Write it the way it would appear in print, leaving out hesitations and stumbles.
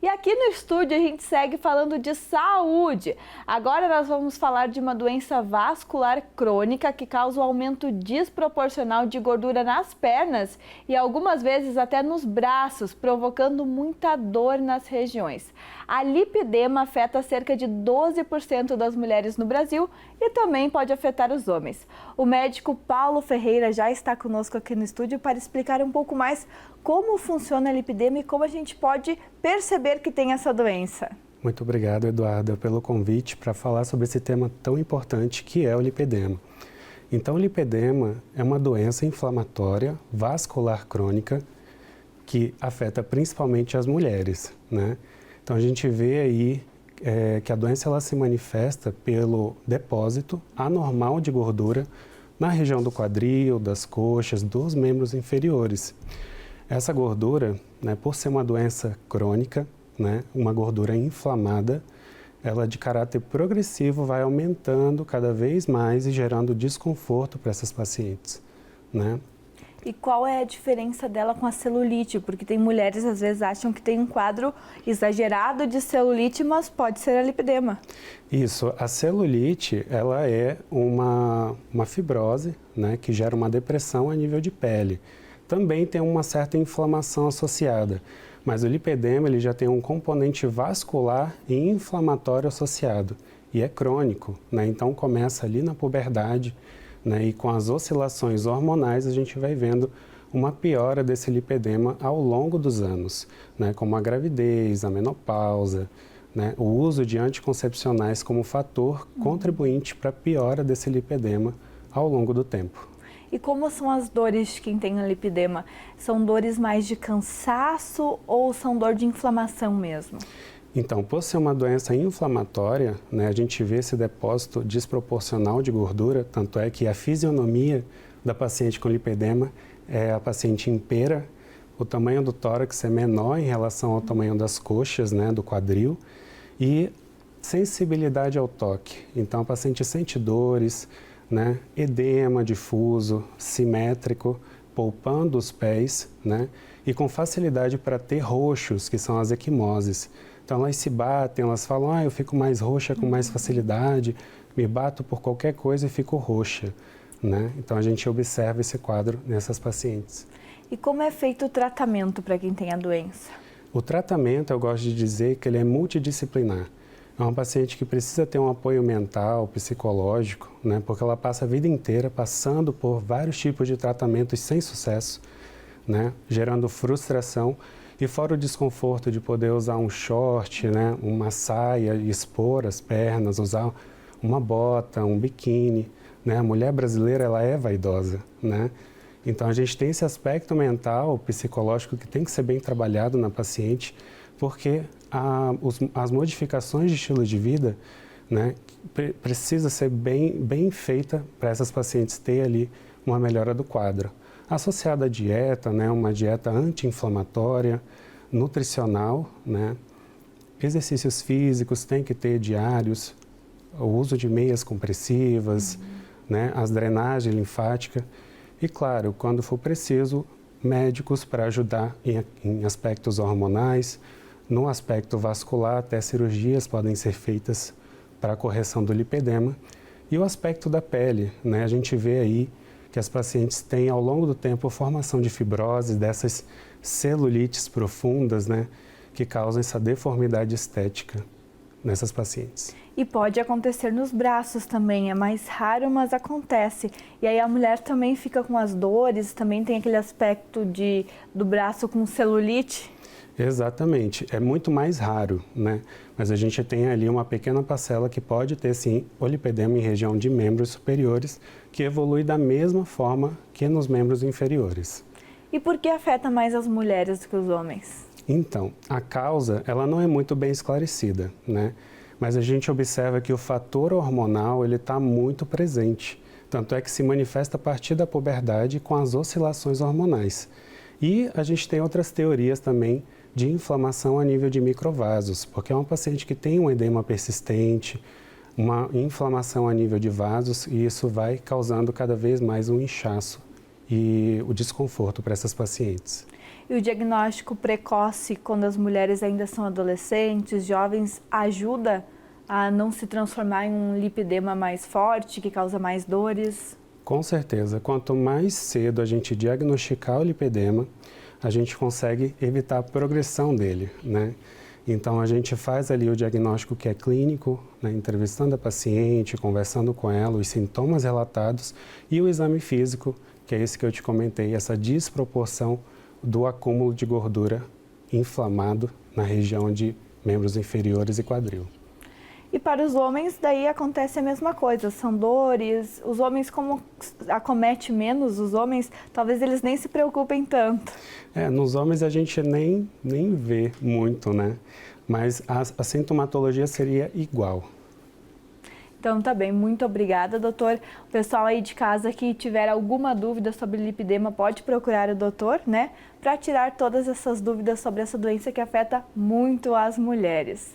E aqui no estúdio a gente segue falando de saúde. Agora nós vamos falar de uma doença vascular crônica que causa um aumento desproporcional de gordura nas pernas e algumas vezes até nos braços, provocando muita dor nas regiões. A lipedema afeta cerca de 12% das mulheres no Brasil e também pode afetar os homens. O médico Paulo Ferreira já está conosco aqui no estúdio para explicar um pouco mais como funciona a lipedema e como a gente pode perceber que tem essa doença. Muito obrigado, Eduarda, pelo convite para falar sobre esse tema tão importante que é o lipedema. Então, o lipedema é uma doença inflamatória vascular crônica que afeta principalmente as mulheres, né? Então, a gente vê aí que a doença ela se manifesta pelo depósito anormal de gordura na região do quadril, das coxas, dos membros inferiores. Essa gordura, né, por ser uma doença crônica, né, uma gordura inflamada, ela de caráter progressivo vai aumentando cada vez mais e gerando desconforto para essas pacientes, né? E qual é a diferença dela com a celulite? Porque tem mulheres às vezes acham que tem um quadro exagerado de celulite, mas pode ser a lipedema. Isso, a celulite, ela é uma fibrose, né, que gera uma depressão a nível de pele. Também tem uma certa inflamação associada, mas o lipedema ele já tem um componente vascular e inflamatório associado e é crônico, né? Então começa ali na puberdade, né? E com as oscilações hormonais a gente vai vendo uma piora desse lipedema ao longo dos anos, né? Como a gravidez, a menopausa, né? O uso de anticoncepcionais como fator contribuinte para a piora desse lipedema ao longo do tempo. E como são as dores de quem tem a lipedema? São dores mais de cansaço ou são dor de inflamação mesmo? Então, por ser uma doença inflamatória, né, a gente vê esse depósito desproporcional de gordura, tanto é que a fisionomia da paciente com lipedema é a paciente impera, o tamanho do tórax é menor em relação ao tamanho das coxas, né, do quadril, e sensibilidade ao toque. Então, a paciente sente dores, né, edema difuso, simétrico, poupando os pés, né, e com facilidade para ter roxos, que são as equimoses. Então elas se batem, elas falam, eu fico mais roxa com mais facilidade, me bato por qualquer coisa e fico roxa, né? Então a gente observa esse quadro nessas pacientes. E como é feito o tratamento para quem tem a doença? O tratamento, eu gosto de dizer que ele é multidisciplinar. É uma paciente que precisa ter um apoio mental, psicológico, né? Porque ela passa a vida inteira passando por vários tipos de tratamentos sem sucesso, né? Gerando frustração e fora o desconforto de poder usar um short, né? Uma saia e expor as pernas, usar uma bota, um biquíni, né? A mulher brasileira ela é vaidosa, né? Então a gente tem esse aspecto mental, psicológico que tem que ser bem trabalhado na paciente, porque as modificações de estilo de vida, né, precisa ser bem feita para essas pacientes ter ali uma melhora do quadro. Associada à dieta, né, uma dieta anti-inflamatória, nutricional, né, exercícios físicos tem que ter diários, o uso de meias compressivas, né, as drenagens linfáticas e, claro, quando for preciso, médicos para ajudar em aspectos hormonais. No aspecto vascular, até cirurgias podem ser feitas para a correção do lipedema. E o aspecto da pele, né? A gente vê aí que as pacientes têm, ao longo do tempo, formação de fibrose, dessas celulites profundas, né? Que causam essa deformidade estética nessas pacientes. E pode acontecer nos braços também, é mais raro, mas acontece. E aí a mulher também fica com as dores, também tem aquele aspecto do braço com celulite. Exatamente, é muito mais raro, né? Mas a gente tem ali uma pequena parcela que pode ter sim o lipedema em região de membros superiores, que evolui da mesma forma que nos membros inferiores. E por que afeta mais as mulheres do que os homens? Então, a causa, ela não é muito bem esclarecida, né? Mas a gente observa que o fator hormonal, ele está muito presente. Tanto é que se manifesta a partir da puberdade com as oscilações hormonais. E a gente tem outras teorias também de inflamação a nível de microvasos, porque é uma paciente que tem um edema persistente, uma inflamação a nível de vasos, e isso vai causando cada vez mais um inchaço e o desconforto para essas pacientes. E o diagnóstico precoce, quando as mulheres ainda são adolescentes, jovens, ajuda a não se transformar em um lipedema mais forte, que causa mais dores? Com certeza, quanto mais cedo a gente diagnosticar o lipedema, a gente consegue evitar a progressão dele, né? Então a gente faz ali o diagnóstico que é clínico, né, entrevistando a paciente, conversando com ela, os sintomas relatados e o exame físico, que é esse que eu te comentei, essa desproporção do acúmulo de gordura inflamado na região de membros inferiores e quadril. E para os homens, daí acontece a mesma coisa, são dores. Os homens, como acomete menos os homens, talvez eles nem se preocupem tanto. Nos homens a gente nem vê muito, né? Mas a sintomatologia seria igual. Então tá bem, muito obrigada, doutor. O pessoal aí de casa que tiver alguma dúvida sobre lipedema pode procurar o doutor, né? Para tirar todas essas dúvidas sobre essa doença que afeta muito as mulheres.